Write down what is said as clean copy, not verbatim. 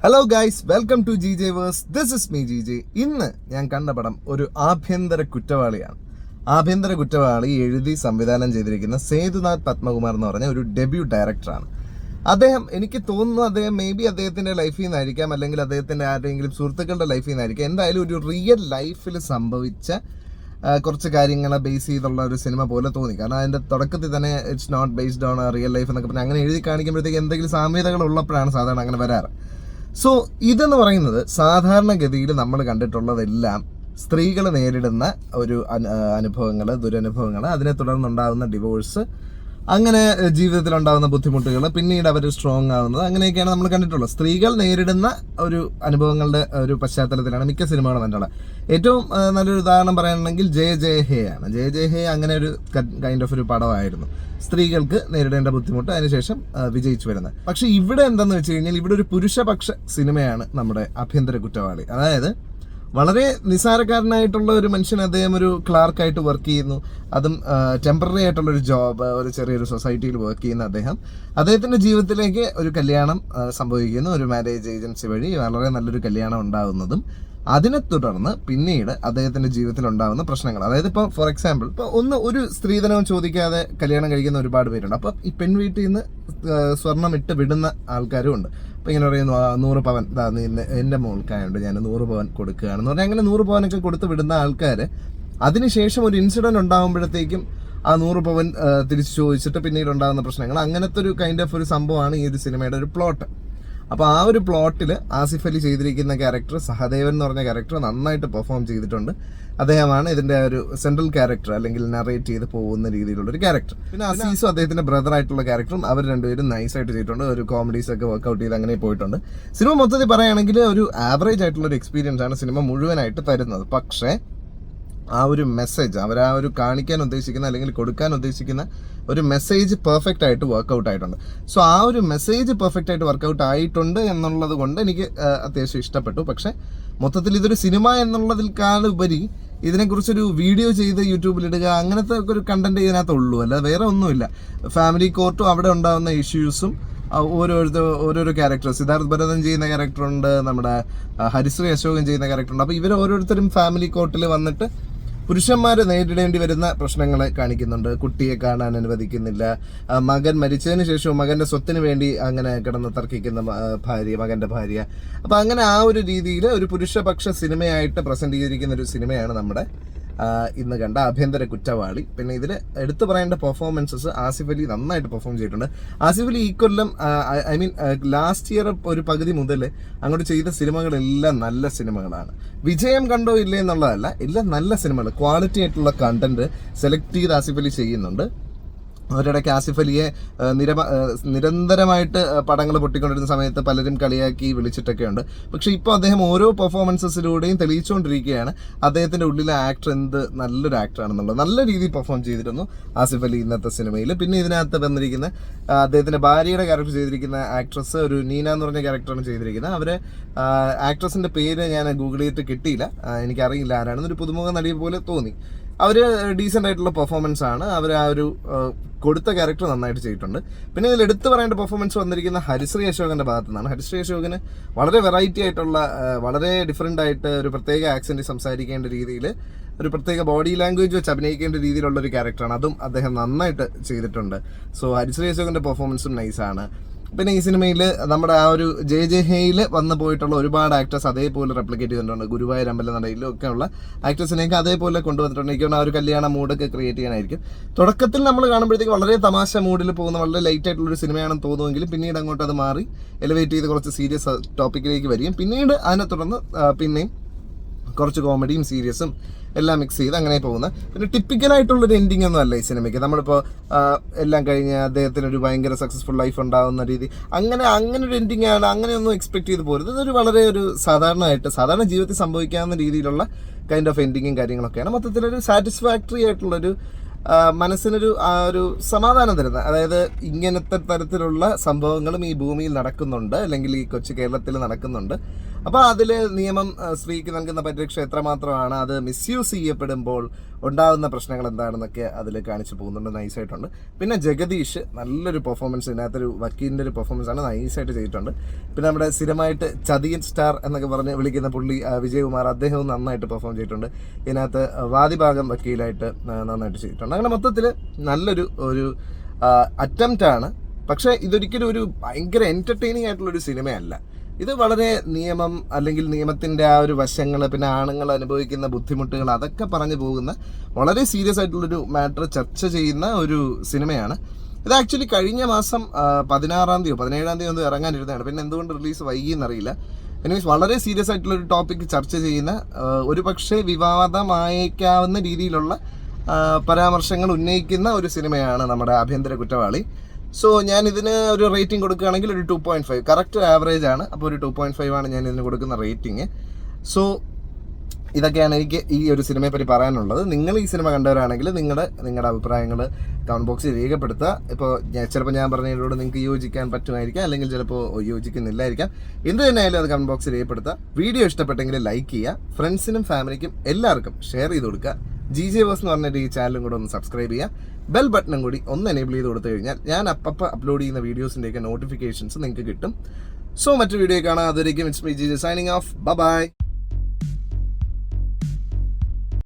Hello guys, welcome to G J verse. This is me G J. ഇന്ന് ഞാൻ കണ്ട പടം ഒരു ആഭ്യന്തര കുറ്റവാളിയാണ്. ആഭ്യന്തര കുറ്റവാളി എഴുതി സംവിധാനം ചെയ്തിരിക്കുന്ന സേതുനാഥ് പത്മകുമാർ എന്ന് പറഞ്ഞ ഒരു ഡെബ്യൂ ഡയറക്ടറാണ്. അദ്ദേഹം, എനിക്ക് തോന്നുന്നു അദ്ദേഹം അദ്ദേഹത്തിന്റെ ലൈഫിൽ നിന്നായിരിക്കാം, അല്ലെങ്കിൽ അദ്ദേഹത്തിന്റെ ആരുടെയെങ്കിലും സുഹൃത്തുക്കളുടെ ലൈഫിൽ നിന്നായിരിക്കാം, എന്തായാലും ഒരു റിയൽ ലൈഫിൽ സംഭവിച്ച കുറച്ച് കാര്യങ്ങളെ ബേസ് ചെയ്തുള്ള ഒരു സിനിമ പോലെ തോന്നി. കാരണം അതിന്റെ തുടക്കത്തിൽ തന്നെ it's not based on real life എന്നൊക്കെ പറഞ്ഞാൽ അങ്ങനെ എഴുതി കാണിക്കുമ്പോഴത്തേക്ക് എന്തെങ്കിലും സാമ്യതകൾ ഉള്ളപ്പോഴാണ് സാധാരണ അങ്ങനെ വരാറ്. സോ ഇതെന്ന് പറയുന്നത് സാധാരണഗതിയിൽ നമ്മൾ കണ്ടിട്ടുള്ളതെല്ലാം സ്ത്രീകൾ നേരിടുന്ന ഒരു അനുഭവങ്ങൾ, ദുരനുഭവങ്ങൾ, അതിനെ തുടർന്നുണ്ടാകുന്ന ഡിവോഴ്സ്, അങ്ങനെ ജീവിതത്തിൽ ഉണ്ടാകുന്ന ബുദ്ധിമുട്ടുകൾ, പിന്നീട് അവർ സ്ട്രോങ് ആവുന്നത്, അങ്ങനെയൊക്കെയാണ് നമ്മൾ കണ്ടിട്ടുള്ളത്. സ്ത്രീകൾ നേരിടുന്ന ഒരു അനുഭവങ്ങളുടെ ഒരു പശ്ചാത്തലത്തിലാണ് മിക്ക സിനിമകളും കണ്ടുള്ളത്. ഏറ്റവും നല്ലൊരു ഉദാഹരണം പറയുകയാണെങ്കിൽ ജയ ജയ ഹേ ആണ്. ജയ ജയ ഹേ അങ്ങനെ ഒരു കൈൻഡ് ഓഫ് ഒരു പടമായിരുന്നു, സ്ത്രീകൾക്ക് നേരിടേണ്ട ബുദ്ധിമുട്ട്, അതിനുശേഷം വിജയിച്ചു വരുന്നത്. പക്ഷെ ഇവിടെ എന്താന്ന് വെച്ച് കഴിഞ്ഞാൽ ഇവിടെ ഒരു പുരുഷപക്ഷ സിനിമയാണ് നമ്മുടെ ആഭ്യന്തര കുറ്റവാളി. അതായത് വളരെ നിസ്സാരക്കാരനായിട്ടുള്ള ഒരു മനുഷ്യൻ, അദ്ദേഹം ഒരു ക്ലാർക്കായിട്ട് വർക്ക് ചെയ്യുന്നു, അതും ടെമ്പററി ആയിട്ടുള്ള ഒരു ജോബ്, ഒരു ചെറിയൊരു സൊസൈറ്റിയിൽ വർക്ക് ചെയ്യുന്ന അദ്ദേഹത്തിന്റെ ജീവിതത്തിലേക്ക് ഒരു കല്യാണം സംഭവിക്കുന്നു. ഒരു മാരേജ് ഏജൻസി വഴി വളരെ നല്ലൊരു കല്യാണം ഉണ്ടാകുന്നതും അതിനെ തുടർന്ന് പിന്നീട് അദ്ദേഹത്തിന്റെ ജീവിതത്തിൽ ഉണ്ടാകുന്ന പ്രശ്നങ്ങൾ. അതായത് ഇപ്പോൾ ഫോർ എക്സാമ്പിൾ, ഇപ്പോൾ ഒരു സ്ത്രീധനവും ചോദിക്കാതെ കല്യാണം കഴിക്കുന്ന ഒരുപാട് പേരുണ്ട്. അപ്പോൾ ഈ പെൺവീട്ടിൽ നിന്ന് സ്വർണം ഇട്ട് വിടുന്ന ആൾക്കാരും ഉണ്ട്. അപ്പോൾ ഇങ്ങനെ പറയുന്നു, 100 പവൻ എൻ്റെ മോൾക്കായുണ്ട്, ഞാൻ 100 പവൻ കൊടുക്കുകയാണെന്ന് പറഞ്ഞാൽ അങ്ങനെ 100 പവനൊക്കെ കൊടുത്ത് വിടുന്ന ആൾക്കാർ അതിനുശേഷം ഒരു ഇൻസിഡന്റ് ഉണ്ടാകുമ്പോഴത്തേക്കും ആ 100 പവൻ തിരിച്ചു ചോദിച്ചിട്ട് പിന്നീട് ഉണ്ടാകുന്ന പ്രശ്നങ്ങൾ, അങ്ങനത്തെ ഒരു കൈൻഡ് ഓഫ് ഒരു സംഭവമാണ് ഈ ഒരു സിനിമയുടെ ഒരു പ്ലോട്ട്. അപ്പോൾ ആ ഒരു പ്ലോട്ടിൽ ആസിഫ് അലി ചെയ്തിരിക്കുന്ന ക്യാരക്ടർ, സഹദേവൻ എന്ന് പറഞ്ഞ ക്യാരക്ടർ നന്നായിട്ട് പെർഫോം ചെയ്തിട്ടുണ്ട്. അദ്ദേഹമാണ് ഇതിന്റെ ഒരു സെൻട്രൽ ക്യാരക്ടർ, അല്ലെങ്കിൽ നറേറ്റ് ചെയ്ത് പോകുന്ന രീതിയിലുള്ള ഒരു ക്യാരക്ടർ. പിന്നെ അസീസും അദ്ദേഹത്തിന്റെ ബ്രദർ ആയിട്ടുള്ള ക്യാരക്ടറും അവർ രണ്ടുപേരും നൈസായിട്ട് ചെയ്തിട്ടുണ്ട്. ഒരു കോമഡീസ് ഒക്കെ വർക്ക്ഔട്ട് ചെയ്ത് അങ്ങനെ പോയിട്ടുണ്ട്. സിനിമ മൊത്തത്തിൽ പറയുകയാണെങ്കിൽ ഒരു ആവറേജ് ആയിട്ടുള്ള ഒരു എക്സ്പീരിയൻസ് ആണ് സിനിമ മുഴുവനായിട്ട് തരുന്നത്. പക്ഷേ ആ ഒരു മെസ്സേജ്, അവർ ആ ഒരു കാണിക്കാൻ ഉദ്ദേശിക്കുന്ന അല്ലെങ്കിൽ കൊടുക്കാൻ ഉദ്ദേശിക്കുന്ന ഒരു മെസ്സേജ് പെർഫെക്റ്റ് ആയിട്ട് വർക്ക്ഔട്ട് ആയിട്ടുണ്ട്. സോ ആ ഒരു മെസ്സേജ് പെർഫെക്റ്റ് ആയിട്ട് വർക്ക്ഔട്ട് ആയിട്ടുണ്ട് എന്നുള്ളത് കൊണ്ട് എനിക്ക് അത്യാവശ്യം ഇഷ്ടപ്പെട്ടു. പക്ഷെ മൊത്തത്തിൽ ഇതൊരു സിനിമ എന്നുള്ളതിൽക്കാളുപരി ഇതിനെക്കുറിച്ചൊരു വീഡിയോ ചെയ്ത് യൂട്യൂബിലിടുക, അങ്ങനത്തെ ഒരു കണ്ടന്റ് ഇതിനകത്തുള്ളൂ, അല്ല വേറെ ഒന്നുമില്ല. ഫാമിലി കോർട്ടും അവിടെ ഉണ്ടാകുന്ന ഇഷ്യൂസും ഓരോരോ ക്യാരക്ടർ, സിദ്ധാർത്ഥ് ഭരതൻ ചെയ്യുന്ന ക്യാരക്ടറുണ്ട്, നമ്മുടെ ഹരിശ്രീ അശോകൻ ചെയ്യുന്ന ക്യാരക്ടറുണ്ട്. അപ്പോൾ ഇവർ ഓരോരുത്തരും ഫാമിലി കോർട്ടിൽ വന്നിട്ട് പുരുഷന്മാർ നേരിടേണ്ടി വരുന്ന പ്രശ്നങ്ങളെ കാണിക്കുന്നുണ്ട്. കുട്ടിയെ കാണാൻ അനുവദിക്കുന്നില്ല, മകൻ മരിച്ചതിന് ശേഷവും മകന്റെ സ്വത്തിന് വേണ്ടി അങ്ങനെ കിടന്ന് തർക്കിക്കുന്ന മകന്റെ ഭാര്യ. അപ്പൊ അങ്ങനെ ആ ഒരു രീതിയിൽ ഒരു പുരുഷപക്ഷ സിനിമയായിട്ട് പ്രസന്റ് ചെയ്തിരിക്കുന്ന ഒരു സിനിമയാണ് നമ്മുടെ ഇന്ന് കണ്ട ആഭ്യന്തര കുറ്റവാളി. പിന്നെ ഇതിൽ എടുത്തു പറയേണ്ട പെർഫോമൻസസ്, ആസിഫ് അലി നന്നായിട്ട് പെർഫോം ചെയ്തിട്ടുണ്ട്. ആസിഫ് അലി ഈ കൊല്ലം, ഐ മീൻ ലാസ്റ്റ് ഇയർ ഒരു പകുതി മുതൽ അങ്ങോട്ട് ചെയ്ത സിനിമകളെല്ലാം നല്ല സിനിമകളാണ്. വിജയം കണ്ടോ ഇല്ലേ എന്നുള്ളതല്ല, എല്ലാം നല്ല സിനിമകൾ, ക്വാളിറ്റി ആയിട്ടുള്ള കണ്ടന്റ് സെലക്ട് ചെയ്ത് ആസിഫ് അലി ചെയ്യുന്നുണ്ട്. അവരിടയ്ക്ക് ആസിഫ് അലിയെ നിരന്തരമായിട്ട് പടങ്ങൾ പൊട്ടിക്കൊണ്ടിരുന്ന സമയത്ത് പലരും കളിയാക്കി വിളിച്ചിട്ടൊക്കെ ഉണ്ട്. പക്ഷെ ഇപ്പോൾ അദ്ദേഹം ഓരോ പെർഫോമൻസസിലൂടെയും തെളിയിച്ചുകൊണ്ടിരിക്കുകയാണ് അദ്ദേഹത്തിന്റെ ഉള്ളിലെ ആക്ടർ എന്ത് നല്ലൊരു ആക്ടറാണെന്നുള്ളത്. നല്ല രീതിയിൽ പെർഫോം ചെയ്തിരുന്നു ആസിഫ് അലി ഇന്നത്തെ സിനിമയിൽ. പിന്നെ ഇതിനകത്ത് വന്നിരിക്കുന്ന അദ്ദേഹത്തിന്റെ ഭാര്യയുടെ ക്യാരക്ടർ ചെയ്തിരിക്കുന്ന ആക്ട്രസ്, ഒരു നീന എന്ന് പറഞ്ഞ ക്യാരക്ടറാണ് ചെയ്തിരിക്കുന്നത്. അവരെ ആക്ട്രസിന്റെ പേര് ഞാൻ ഗൂഗിൾ ചെയ്തിട്ട് കിട്ടിയില്ല, എനിക്കറിയില്ല ആരാണെന്ന്. ഒരു പുതുമുഖ നടി പോലെ തോന്നി. അവർ ഡീസൻ്റ് ആയിട്ടുള്ള പെർഫോമൻസ് ആണ്. അവർ ആ ഒരു കൊടുത്ത ക്യാരക്ടർ നന്നായിട്ട് ചെയ്തിട്ടുണ്ട്. പിന്നെ ഇതിൽ എടുത്തു പറയേണ്ട പെർഫോമൻസ് വന്നിരിക്കുന്ന ഹരിശ്രീ അശോകന്റെ ഭാഗത്തു നിന്നാണ്. ഹരിശ്രീ അശോകന് വളരെ വെറൈറ്റി ആയിട്ടുള്ള, വളരെ ഡിഫറെൻ്റ് ആയിട്ട് ഒരു പ്രത്യേക ആക്സെന്റ് സംസാരിക്കേണ്ട രീതിയിൽ, ഒരു പ്രത്യേക ബോഡി ലാംഗ്വേജ് വെച്ച് അഭിനയിക്കേണ്ട രീതിയിലുള്ള ഒരു ക്യാരക്ടറാണ്. അതും അദ്ദേഹം നന്നായിട്ട് ചെയ്തിട്ടുണ്ട്. സോ ഹരിശ്രീ അശോകന്റെ പെർഫോമൻസും നൈസാണ്. പിന്നെ ഈ സിനിമയിൽ നമ്മുടെ ആ ഒരു ജെ ജെ ഹേയിൽ വന്നു പോയിട്ടുള്ള ഒരുപാട് ആക്ടേഴ്സ് അതേപോലെ റെപ്ലിക്കേറ്റ് ചെയ്തിട്ടുണ്ട്. ഗുരുവായൂർ അമ്പലനടയിലും ഒക്കെ ഉള്ള ആക്ടേഴ്സിനെയൊക്കെ അതേപോലെ കൊണ്ടുവന്നിട്ടുണ്ട്. എനിക്ക് ആ ഒരു കല്യാണ മൂഡൊക്കെ ക്രിയേറ്റ് ചെയ്യാനായിരിക്കും. തുടക്കത്തിൽ നമ്മൾ കാണുമ്പോഴത്തേക്ക് വളരെ തമാശ മൂഡിൽ പോകുന്ന വളരെ ലൈറ്റ് ആയിട്ടുള്ള ഒരു സിനിമയാണെന്ന് തോന്നുമെങ്കിലും പിന്നീട് അങ്ങോട്ട് അത് മാറി എലിവേറ്റ് ചെയ്ത് കുറച്ച് സീരിയസ് ടോപ്പിക്കിലേക്ക് വരികയും പിന്നീട് അതിനെ തുടർന്ന് പിന്നെയും കുറച്ച് കോമഡിയും സീരിയസും എല്ലാം മിക്സ് ചെയ്ത് അങ്ങനെ പോകുന്നത്. പിന്നെ ടിപ്പിക്കലായിട്ടുള്ളൊരു എൻഡിങ് ഒന്നും അല്ല ഈ സിനിമയ്ക്ക്. നമ്മളിപ്പോൾ എല്ലാം കഴിഞ്ഞ് അദ്ദേഹത്തിന് ഒരു ഭയങ്കര സക്സസ്ഫുൾ ലൈഫ് ഉണ്ടാകുന്ന രീതി, അങ്ങനെ ഒരു എൻഡിങ് ആണ്, അങ്ങനെയൊന്നും എക്സ്പെക്ട് ചെയ്ത് പോരുത്. ഇതൊരു വളരെ ഒരു സാധാരണ ജീവിതത്തിൽ സംഭവിക്കാവുന്ന രീതിയിലുള്ള കൈൻഡ് ഓഫ് എൻഡിങ്ങും കാര്യങ്ങളൊക്കെയാണ്. മൊത്തത്തിലൊരു സാറ്റിസ്ഫാക്ടറി ആയിട്ടുള്ളൊരു മനസ്സിനൊരു ഒരു സമാധാനം തരുന്ന, അതായത് ഇങ്ങനത്തെ തരത്തിലുള്ള സംഭവങ്ങളും ഈ ഭൂമിയിൽ നടക്കുന്നുണ്ട്, അല്ലെങ്കിൽ ഈ കൊച്ചു കേരളത്തിൽ നടക്കുന്നുണ്ട്. അപ്പോൾ അതിൽ നിയമം സ്ത്രീക്ക് നൽകുന്ന പരിരക്ഷ എത്രമാത്രമാണ്, അത് മിസ്യൂസ് ചെയ്യപ്പെടുമ്പോൾ ഉണ്ടാകുന്ന പ്രശ്നങ്ങൾ എന്താണെന്നൊക്കെ അതിൽ കാണിച്ചു പോകുന്നുണ്ട്. നൈസായിട്ടുണ്ട്. പിന്നെ ജഗദീഷ് നല്ലൊരു പെർഫോമൻസ്, ഇതിനകത്തൊരു വക്കീലിൻ്റെ ഒരു പെർഫോമൻസ് ആണ്, നൈസായിട്ട് ചെയ്തിട്ടുണ്ട്. പിന്നെ നമ്മുടെ സ്ഥിരമായിട്ട് ചതിയൻ സ്റ്റാർ എന്നൊക്കെ പറഞ്ഞ് വിളിക്കുന്ന പുള്ളി വിജയകുമാർ, അദ്ദേഹവും നന്നായിട്ട് പെർഫോം ചെയ്തിട്ടുണ്ട്. ഇതിനകത്ത് വാദിഭാഗം വക്കീലായിട്ട് നന്നായിട്ട് ചെയ്തിട്ടുണ്ട്. അങ്ങനെ മൊത്തത്തിൽ നല്ലൊരു അറ്റംപ്റ്റാണ്. പക്ഷേ ഇതൊരിക്കലും ഒരു ഭയങ്കര എൻ്റർടൈനിങ് ആയിട്ടുള്ളൊരു സിനിമയല്ല. ഇത് വളരെ നിയമം, അല്ലെങ്കിൽ നിയമത്തിൻ്റെ ആ ഒരു വശങ്ങൾ, പിന്നെ ആണുങ്ങൾ അനുഭവിക്കുന്ന ബുദ്ധിമുട്ടുകൾ, അതൊക്കെ പറഞ്ഞു പോകുന്ന വളരെ സീരിയസ് ആയിട്ടുള്ളൊരു മാറ്റർ ചർച്ച ചെയ്യുന്ന ഒരു സിനിമയാണ്. ഇത് ആക്ച്വലി കഴിഞ്ഞ മാസം 16-ാം തീയതി 17-ാം തീയതി ഒന്നും ഇറങ്ങാനിരുന്നതാണ്. പിന്നെ എന്തുകൊണ്ട് റിലീസ് വൈകിയെന്നറിയില്ല. എനിവേസ് വളരെ സീരിയസ് ആയിട്ടുള്ളൊരു ടോപ്പിക് ചർച്ച ചെയ്യുന്ന, ഒരു പക്ഷേ വിവാദമായേക്കാവുന്ന രീതിയിലുള്ള പരാമർശങ്ങൾ ഉന്നയിക്കുന്ന ഒരു സിനിമയാണ് നമ്മുടെ ആഭ്യന്തര കുറ്റവാളി. സോ ഞാൻ ഇതിന് ഒരു റേറ്റിംഗ് കൊടുക്കുകയാണെങ്കിൽ ഒരു 2.5, കറക്റ്റ് ആവറേജ് ആണ്. അപ്പോൾ ഒരു 2.5 ആണ് ഞാൻ ഇതിന് കൊടുക്കുന്ന റേറ്റിംഗ്. സോ ഇതൊക്കെയാണ് എനിക്ക് ഈ ഒരു സിനിമയെ പറ്റി പറയാനുള്ളത്. നിങ്ങൾ ഈ സിനിമ കണ്ടവരാണെങ്കിൽ നിങ്ങളുടെ അഭിപ്രായങ്ങൾ കമൻറ്റ് ബോക്സിൽ രേഖപ്പെടുത്തുക. ഇപ്പോൾ ചിലപ്പോൾ ഞാൻ പറഞ്ഞതിലൂടെ നിങ്ങൾക്ക് യോജിക്കാൻ പറ്റുമായിരിക്കാം, അല്ലെങ്കിൽ ചിലപ്പോൾ യോജിക്കുന്നില്ലായിരിക്കാം. എന്ത് തന്നെയായാലും അത് കമൻറ്റ് ബോക്സിൽ രേഖപ്പെടുത്തുക. വീഡിയോ ഇഷ്ടപ്പെട്ടെങ്കിൽ ലൈക്ക് ചെയ്യുക, ഫ്രണ്ട്സിനും ഫാമിലിക്കും എല്ലാവർക്കും ഷെയർ ചെയ്ത് കൊടുക്കുക. GJ Verse എന്ന് പറഞ്ഞിട്ട് ഈ ചാനലും കൂടെ ഒന്ന് സബ്സ്ക്രൈബ് ചെയ്യുക. ബെൽ ബട്ടണും കൂടി ഒന്ന് എനേബിൾ ചെയ്ത് കൊടുത്തു കഴിഞ്ഞാൽ ഞാൻ അപ്പം അപ്ലോഡ് ചെയ്യുന്ന വീഡിയോസിൻ്റെയൊക്കെ നോട്ടിഫിക്കേഷൻസ് നിങ്ങൾക്ക് കിട്ടും. സോ മറ്റൊരു വീഡിയോ കാണാം. അതുവരേക്കും it's me GJ signing off. By.